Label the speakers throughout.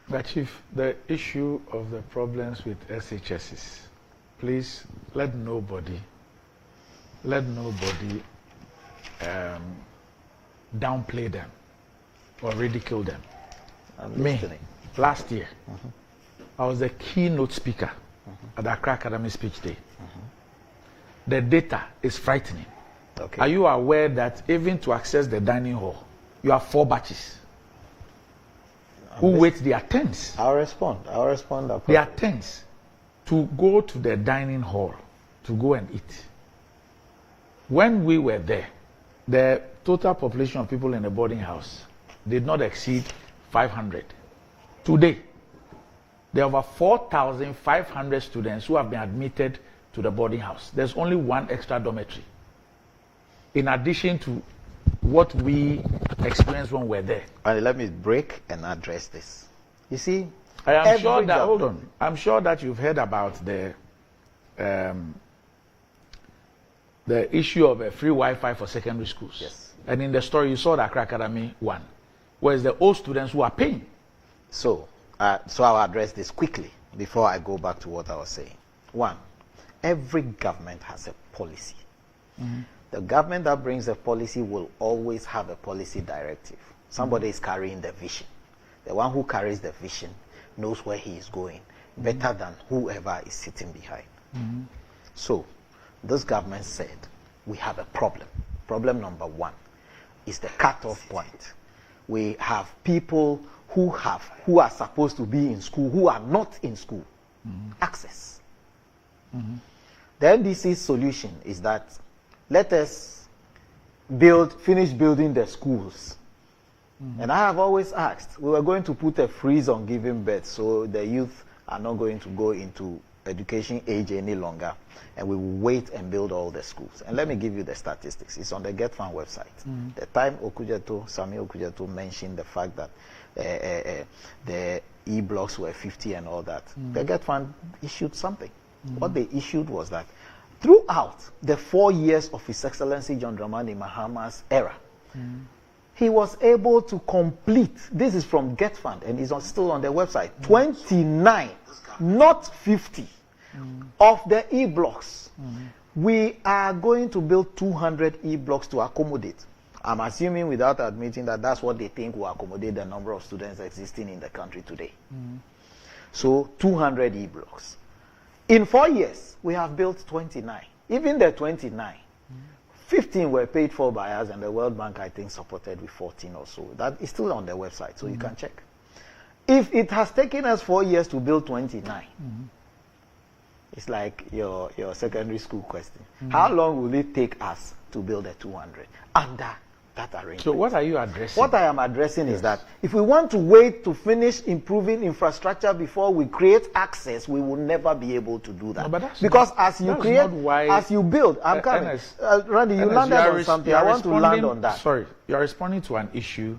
Speaker 1: But Chief, the issue of the problems with SHSs, please let nobody downplay them or ridicule them. Me, last year, I was the keynote speaker at the Accra Academy Speech Day. The data is frightening.
Speaker 2: Okay.
Speaker 1: Are you aware that even to access the dining hall, you have 4 batches who wait their turns?
Speaker 2: I'll respond.
Speaker 1: Their turns to go to the dining hall to go and eat. When we were there, the total population of people in the boarding house did not exceed 500. Today, there are over 4,500 students who have been admitted to the boarding house. There's only 1 extra dormitory, in addition to what we experienced when we were there.
Speaker 2: And let me break and address this. You see,
Speaker 1: I'm sure that you've heard about the issue of a free Wi-Fi for secondary schools.
Speaker 2: Yes.
Speaker 1: And in the story, you saw the Accra Academy one, where it's the old students who are paying.
Speaker 2: So I'll address this quickly before I go back to what I was saying. 1, every government has a policy. The government that brings a policy will always have a policy directive. Somebody is carrying the vision. The one who carries the vision knows where he is going better than whoever is sitting behind. So this government said we have a problem. Problem number 1 is the cutoff point. We have people who are supposed to be in school who are not in school. Access. The NDC's solution is that let us finish building the schools. And I have always asked, we were going to put a freeze on giving birth so the youth are not going to go into education age any longer, and we will wait and build all the schools. And let me give you the statistics. It's on the GetFund website. The time Sami Okujeto mentioned the fact that the e-blocks were 50 and all that, the GetFund issued something. What they issued was that throughout the 4 years of His Excellency John Dramani Mahama's era, he was able to complete, this is from GetFund and it's still on their website, 29, not 50, of the e-blocks. We are going to build 200 e-blocks to accommodate. I'm assuming without admitting that that's what they think will accommodate the number of students existing in the country today. So 200 e-blocks. In 4 years, we have built 29. Even the 29, 15 were paid for by us, and the World Bank, I think, supported with 14 or so. That is still on their website, so you can check. If it has taken us 4 years to build 29, it's like your secondary school question. How long will it take us to build a 200 under that arrangement?
Speaker 1: So what are you addressing?
Speaker 2: What I am addressing is that if we want to wait to finish improving infrastructure before we create access, we will never be able to do that.
Speaker 1: No, but that's
Speaker 2: because
Speaker 1: not,
Speaker 2: as you create, as you build, I'm coming. Randy, you landed on something. I want to land on that.
Speaker 1: Sorry, you are responding to an issue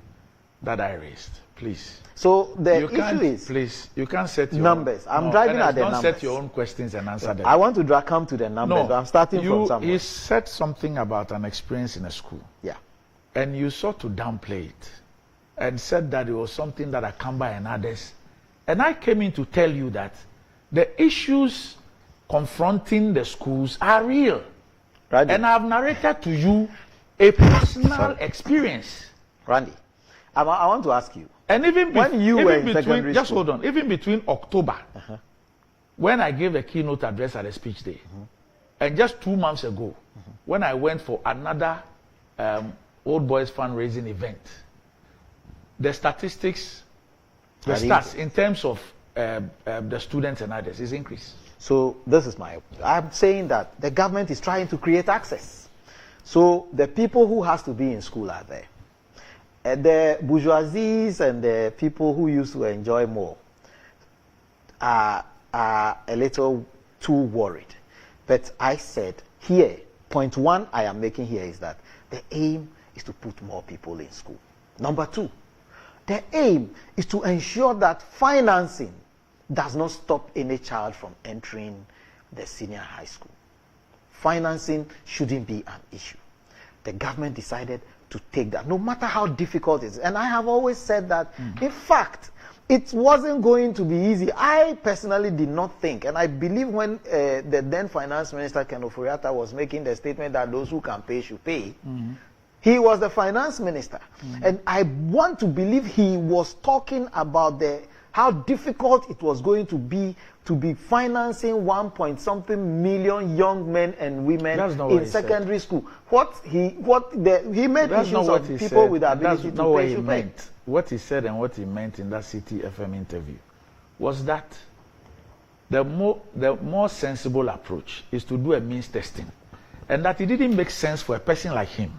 Speaker 1: that I raised. Please.
Speaker 2: So the issue is,
Speaker 1: please, you can't set your
Speaker 2: numbers. I'm driving at the numbers.
Speaker 1: Don't set your own questions and answer them.
Speaker 2: I want to come to the numbers, but I'm starting from somewhere.
Speaker 1: You said something about an experience in a school.
Speaker 2: Yeah.
Speaker 1: And you sought to downplay it and said that it was something that Akamba and others. And I came in to tell you that the issues confronting the schools are real. Randy. And I've narrated to you a personal experience.
Speaker 2: Randy, I want to ask you.
Speaker 1: And even
Speaker 2: when you were in secondary
Speaker 1: just
Speaker 2: school,
Speaker 1: hold on. Even between October, when I gave a keynote address at a speech day, and just 2 months ago, when I went for another Old Boys fundraising event, the statistics, the stats in terms of the students and others is increased.
Speaker 2: So this is I'm saying that the government is trying to create access. So the people who has to be in school are there. The bourgeoisies and the people who used to enjoy more are a little too worried. But I said here, point 1 I am making here is that the aim is to put more people in school. Number 2, the aim is to ensure that financing does not stop any child from entering the senior high school. Financing shouldn't be an issue. The government decided to take that, no matter how difficult it is. And I have always said that, in fact, it wasn't going to be easy. I personally did not think, and I believe when the then finance minister, Ken Ofori-Atta, was making the statement that those who can pay should pay, he was the finance minister. And I want to believe he was talking about how difficult it was going to be financing 1-point-something million young men and women in secondary school. He made issues of people with the ability to pay should pay.
Speaker 1: What he said and what he meant in that City FM interview was that the more sensible approach is to do a means testing, and that it didn't make sense for a person like him,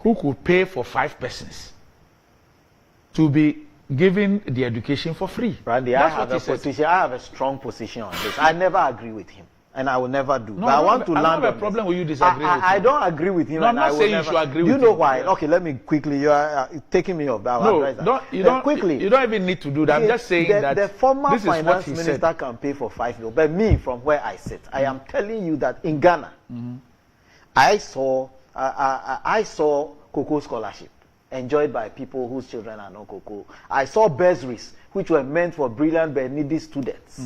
Speaker 1: who could pay for 5 persons, to be given the education for free.
Speaker 2: Randy, I have a strong position on this. I never agree with him, and I will never do. No, but I want to land on this. I have a
Speaker 1: problem with you disagreeing with him.
Speaker 2: I don't agree with him.
Speaker 1: No, I'm not saying you should agree with him.
Speaker 2: You know why? Okay, let me quickly. You are taking me off.
Speaker 1: You don't even need to do that. I'm just saying that
Speaker 2: the former finance minister can pay for 5 million. But me, from where I sit, I am telling you that in Ghana, I saw Cocoa Scholarship enjoyed by people whose children are not Cocoa. I saw bursaries which were meant for brilliant but needy students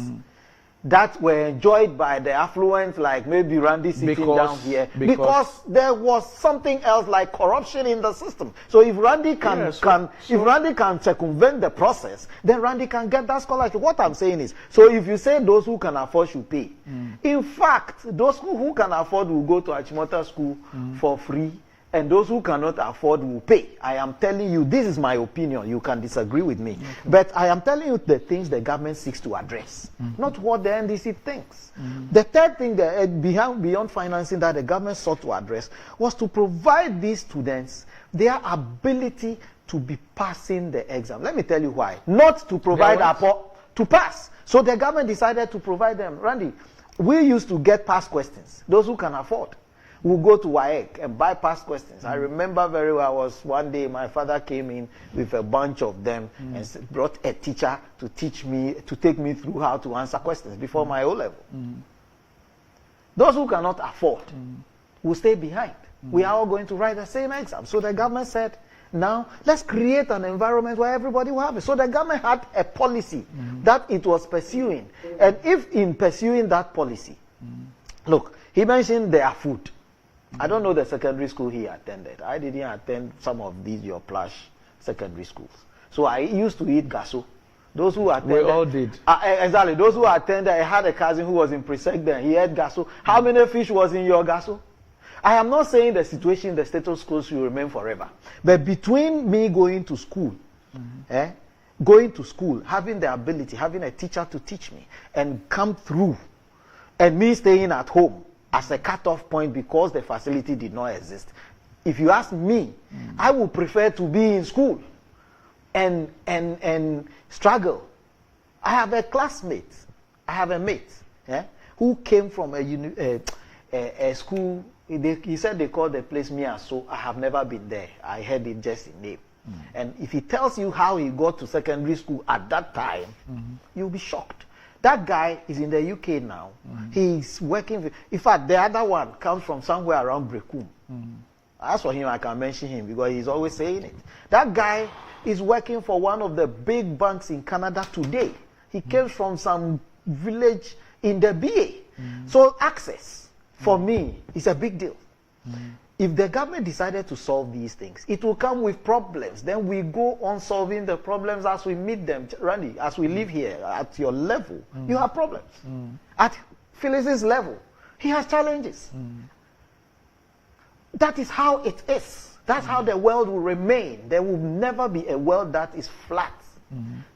Speaker 2: that were enjoyed by the affluent, like maybe Randy sitting down here, because there was something else like corruption in the system. So if Randy can circumvent the process, then Randy can get that scholarship. What I'm saying is, so if you say those who can afford should pay, in fact, those who can afford will go to Achimota school for free, and those who cannot afford will pay. I am telling you, this is my opinion. You can disagree with me. But I am telling you the things the government seeks to address, not what the NDC thinks. The third thing beyond financing that the government sought to address was to provide these students their ability to be passing the exam. Let me tell you why. Not to provide to pass. So the government decided to provide them. Randy, we used to get pass questions. Those who can afford will go to WAEC and buy past questions. I remember very well, one day my father came in with a bunch of them and brought a teacher to take me through how to answer questions before my O-level. Those who cannot afford will stay behind. We are all going to write the same exam. So the government said, now let's create an environment where everybody will have it. So the government had a policy that it was pursuing. And if in pursuing that policy, look, he mentioned their food. I don't know the secondary school he attended. I didn't attend some of these your plush secondary schools. So I used to eat gaso. Those who attended,
Speaker 1: we all did.
Speaker 2: Exactly. Those who attended, I had a cousin who was in Presec then. He ate gaso. How many fish was in your gaso? I am not saying the situation in the status quo will remain forever. But between me going to school, having the ability, having a teacher to teach me, and come through, and me staying at home as a cutoff point because the facility did not exist. If you ask me, I would prefer to be in school and struggle. I have a classmate, I have a mate who came from a school. He said they called the place Miaso. I have never been there. I heard it just in name. And if he tells you how he got to secondary school at that time, you'll be shocked. That guy is in the UK now. He's working. In fact, the other one comes from somewhere around Brekum. As for him, I can mention him because he's always saying it. That guy is working for one of the big banks in Canada today. He came from some village in the BA. So access, for me, is a big deal. If the government decided to solve these things, it will come with problems. Then we go on solving the problems as we meet them. Randy, as we live here, at your level, you have problems. At Felix's level, he has challenges. That is how it is. That's how the world will remain. There will never be a world that is flat.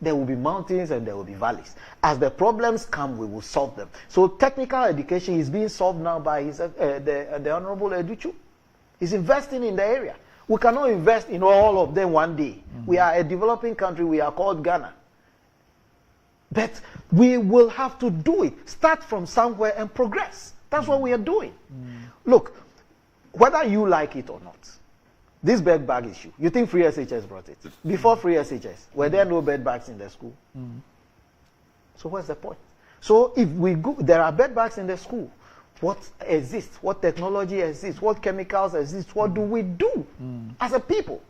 Speaker 2: There will be mountains and there will be valleys. As the problems come, we will solve them. So technical education is being solved now by the Honorable Educhu. He's investing in the area. We cannot invest in all of them one day. We are a developing country. We are called Ghana. But we will have to do it. Start from somewhere and progress. That's what we are doing. Look, whether you like it or not, this bed bag issue, you think Free SHS brought it? Before Free SHS, were there no bed bags in the school? So what's the point? So if we go, there are bed bags in the school. What exists? What technology exists? What chemicals exist? What do we do as a people?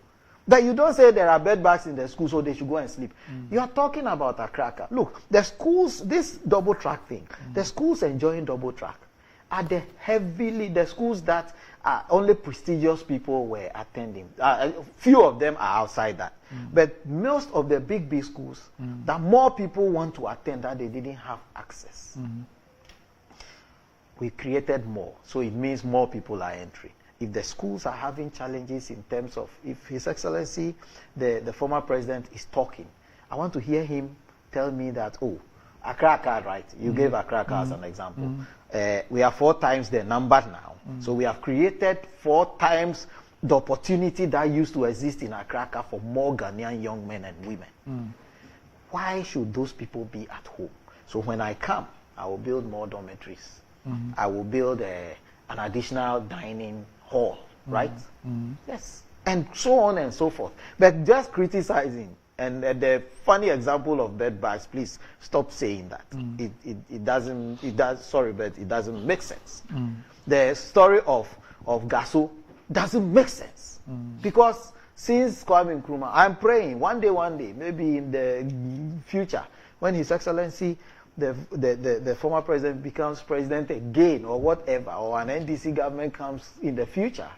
Speaker 2: That you don't say there are bed bugs in the school, so they should go and sleep. You are talking about a cracker. Look, the schools, this double track thing, the schools enjoying double track are the schools that only prestigious people were attending. Few of them are outside that. But most of the big schools, that more people want to attend that they didn't have access. We created more, so it means more people are entering. If the schools are having challenges in terms of, if His Excellency, the former president, is talking, I want to hear him tell me that, oh, Accra card, right? You gave Accra card as an example. We are 4 times the number now. So we have created 4 times the opportunity that used to exist in Accra card for more Ghanaian young men and women. Why should those people be at home? So when I come, I will build more dormitories. I will build an additional dining hall, right? Yes. And so on and so forth. But just criticizing, and the funny example of bed bugs, please stop saying that. It doesn't make sense. The story of Gaso doesn't make sense. Because since Kwame Nkrumah, I'm praying one day, maybe in the future, when His Excellency the former president becomes president again or whatever, or an NDC government comes in the future,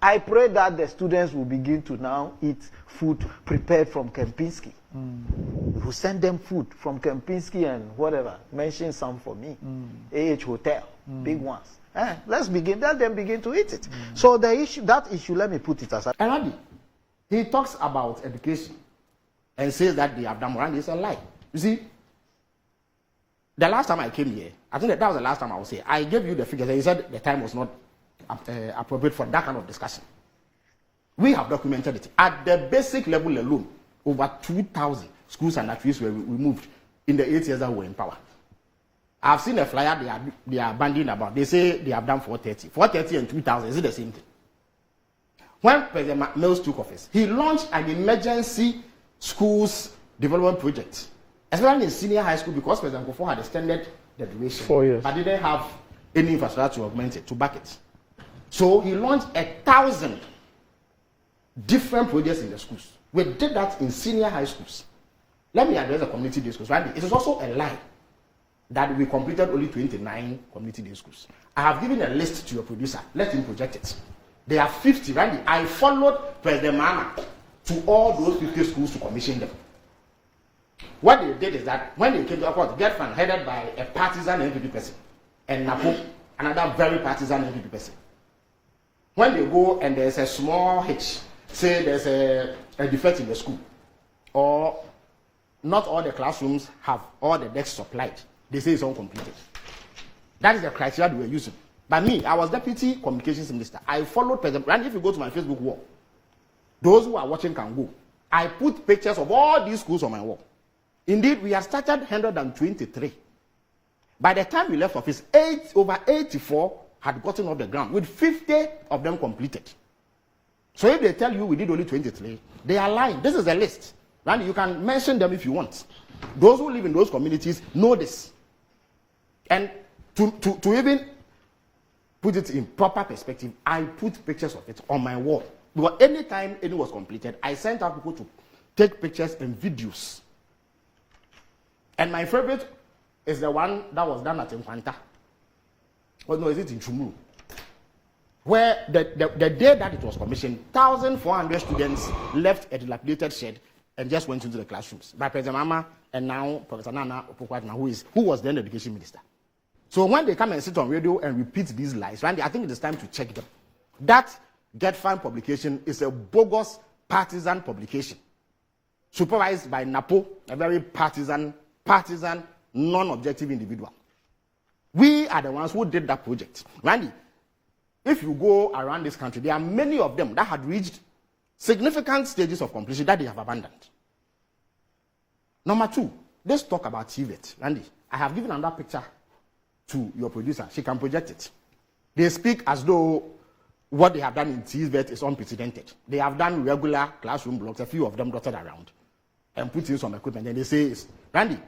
Speaker 2: I pray that the students will begin to now eat food prepared from Kempinski. We'll send them food from Kempinski and whatever. Mention some for me. AH Hotel, big ones. Let them begin to eat it. So that issue, let me put it aside.
Speaker 3: Adade, he talks about education and says that they have done more, and it's a lie. You see, the last time I came here, I think that was the last time I was here, I gave you the figures and you said the time was not appropriate for that kind of discussion. We have documented it. At the basic level alone, over 2,000 schools and activities were removed in the 8 years that we were in power. I've seen a flyer they are banding about. They say they have done 430. 430 and 2,000, is it the same thing? When President Mills took office, he launched an emergency schools development project, especially in senior high school, because President Kufuor had extended the duration.
Speaker 1: 4 years.
Speaker 3: But didn't have any infrastructure to augment it, to back it. So he launched 1,000 different projects in the schools. We did that in senior high schools. Let me address the community day schools. Right? It is also a lie that we completed only 29 community day schools. I have given a list to your producer. Let him project it. There are 50, right? I followed President Mahama to all those 50 schools to commission them. What they did is that when they came to court, get fund headed by a partisan NPP person, and Napo, another very partisan NPP person. When they go and there's a small hitch, say there's a defect in the school, or not all the classrooms have all the desks supplied, they say it's uncompleted. That is the criteria we were using. But me, I was Deputy Communications Minister. I followed President. And if you go to my Facebook wall, those who are watching can go. I put pictures of all these schools on my wall. Indeed, we have started 123. By the time we left office, over 84 had gotten off the ground, with 50 of them completed. So if they tell you we did only 23, they are lying. This is a list. Right? You can mention them if you want. Those who live in those communities know this. And to even put it in proper perspective, I put pictures of it on my wall. Because anytime any was completed, I sent out people to take pictures and videos. And my favorite is the one that was done at Nkwanta. Well, no, is it in Chumuru? Where the day that it was commissioned, 1,400 students left a dilapidated shed and just went into the classrooms by President Mama and now Professor Nana Opoku-Agyeman, who was then the education minister. So when they come and sit on radio and repeat these lies, right, I think it is time to check them. That Get Fine publication is a bogus partisan publication, supervised by Napo, a very partisan, non-objective individual. We are the ones who did that project. Randy, if you go around this country, there are many of them that had reached significant stages of completion that they have abandoned. Number 2, let's talk about TVET. Randy, I have given another picture to your producer. She can project it. They speak as though what they have done in TVET is unprecedented. They have done regular classroom blocks, a few of them dotted around, and put in some equipment. And they say, Randy,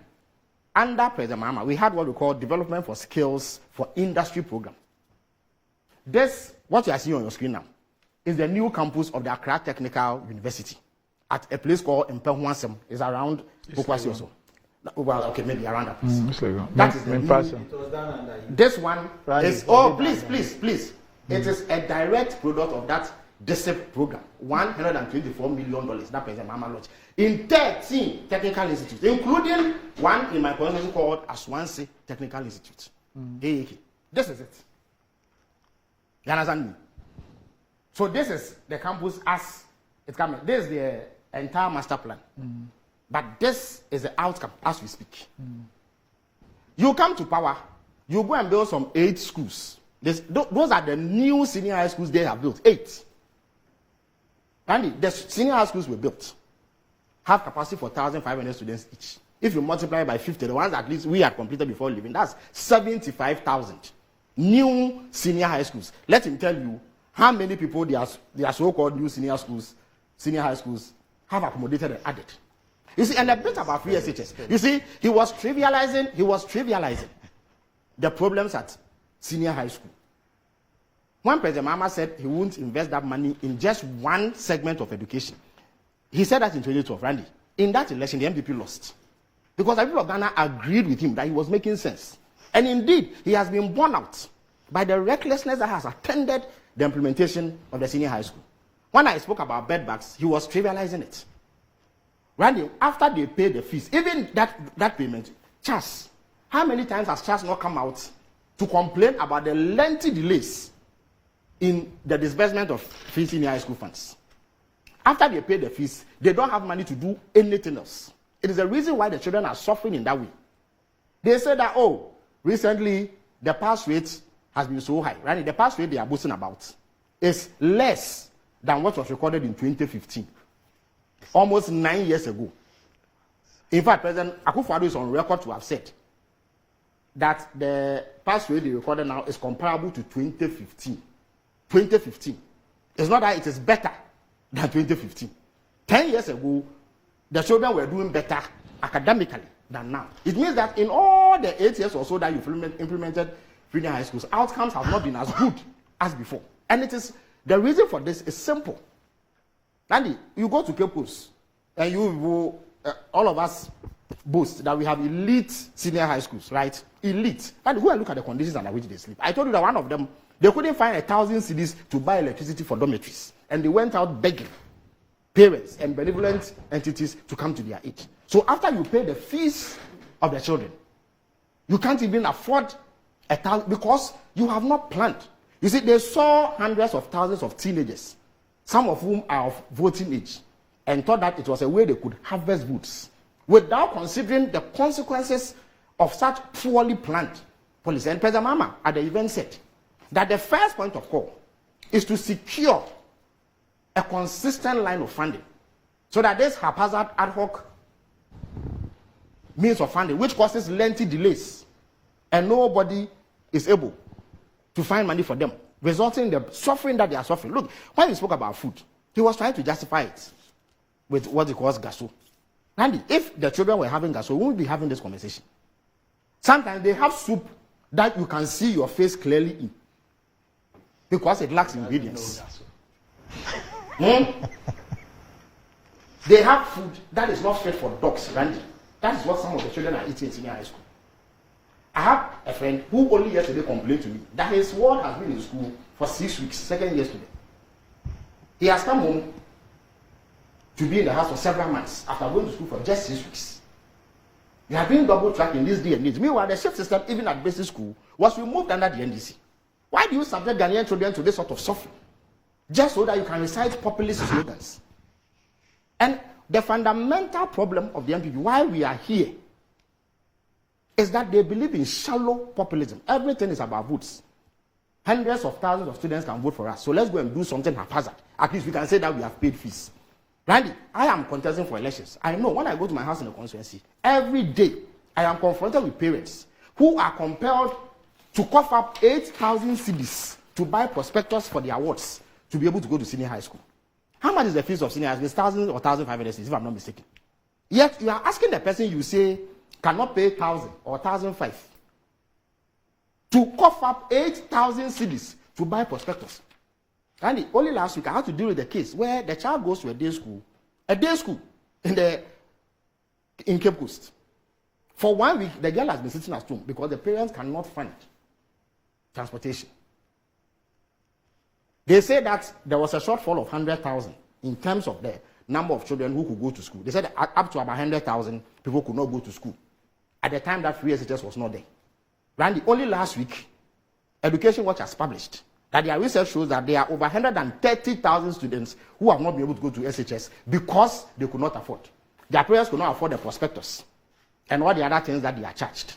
Speaker 3: under President Mahama, we had what we call Development for Skills for Industry program. This, what you are seeing on your screen now, is the new campus of the Accra Technical University at a place called Mpehuansem. It's around Kwakye also. Well, okay, maybe around that place. That is the new, this one is, oh, please. It is a direct product of that DSIP program. $124 million, that President Mama launched in 13 technical institutes, including one in my constituency called Aswansi Technical Institute. AAK. This is it. You understand me? So this is the campus as it's coming. This is the entire master plan. But this is the outcome as we speak. You come to power, you go and build some 8 schools. Those are the new senior high schools they have built. 8. And the senior high schools were built. Have capacity for 1,500 students each. If you multiply by 50, the ones at least we had completed before leaving, that's 75,000 new senior high schools. Let him tell you how many people their so-called new senior high schools have accommodated and added. You see, and a bit about free SHS. You see, he was trivializing the problems at senior high school. When President Mama said he wouldn't invest that money in just one segment of education, he said that in 2012, Randy. In that election, the MPP lost. Because the people of Ghana agreed with him that he was making sense. And indeed, he has been borne out by the recklessness that has attended the implementation of the senior high school. When I spoke about bedbugs, he was trivializing it. Randy, after they paid the fees, even that payment, Charles, how many times has Charles not come out to complain about the lengthy delays in the disbursement of free senior high school funds? After they pay the fees, they don't have money to do anything else. It is the reason why the children are suffering in that way. They say that, oh, recently the pass rate has been so high. Randy, the pass rate they are boasting about is less than what was recorded in 2015. Almost 9 years ago. In fact, President Akufo-Addo is on record to have said that the pass rate they recorded now is comparable to 2015. 2015. It's not that it is better than 2015. 10 years ago, the children were doing better academically than now. It means that in all the 8 years or so that you've implemented junior high schools, outcomes have not been as good as before. And it is the reason for this is simple. Andy, you go to Cape Coast, and you will, all of us boast that we have elite senior high schools, right? Elite. And go and look at the conditions under which they sleep. I told you that one of them, they couldn't find 1,000 cedis to buy electricity for dormitories. And they went out begging parents and benevolent entities to come to their aid. So after you pay the fees of the children, you can't even afford 1,000 because you have not planned. You see, they saw hundreds of thousands of teenagers, some of whom are of voting age, and thought that it was a way they could harvest votes without considering the consequences of such poorly planned policy. And President Mama at the event said that the first point of call is to secure a consistent line of funding so that this haphazard ad hoc means of funding, which causes lengthy delays, and nobody is able to find money for them, resulting in the suffering that they are suffering. Look, when he spoke about food, he was trying to justify it with what he calls gaso. Randy, if the children were having gaso, we wouldn't be having this conversation. Sometimes they have soup that you can see your face clearly in because it lacks ingredients. They have food that is not fit for dogs, Randy. That is what some of the children are eating in senior high school. I have a friend who only yesterday complained to me that his ward has been in school for 6 weeks, second year student. He has come home to be in the house for several months after going to school for just 6 weeks. You have been double tracked in this day and age. Meanwhile, the shift system, even at basic school, was removed under the NDC. Why do you subject Ghanaian children to this sort of suffering? Just so that you can recite populist slogans. And the fundamental problem of the MPP, why we are here, is that they believe in shallow populism. Everything is about votes. Hundreds of thousands of students can vote for us. So let's go and do something haphazard. At least we can say that we have paid fees. Randy, I am contesting for elections. I know when I go to my house in the constituency, every day I am confronted with parents who are compelled to cough up 8,000 cedis to buy prospectus for their wards to be able to go to senior high school. How much is the fees of senior high school? It's 1,000 or 1,500 cedis, if I'm not mistaken. Yet you are asking the person you say cannot pay 1,000 or 1,500 to cough up 8,000 cedis to buy prospectus. And only last week I had to deal with a case where the child goes to a day school in Cape Coast. For 1 week, the girl has been sitting at home because the parents cannot fund transportation. They say that there was a shortfall of 100,000 in terms of the number of children who could go to school. They said up to about 100,000 people could not go to school at the time that free SHS was not there. Randy, only last week, Education Watch has published that their research shows that there are over 130,000 students who have not been able to go to SHS because they could not afford. Their parents could not afford the prospectus and all the other things that they are charged.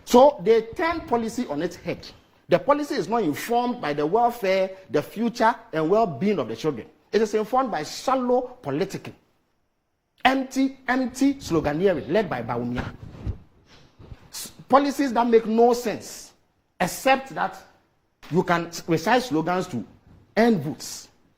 Speaker 3: So they turn policy on its head. The policy is not informed by the welfare, the future, and well-being of the children. It is informed by shallow political, empty sloganeering led by Baumia. Policies that make no sense, except that you can recite slogans to earn votes.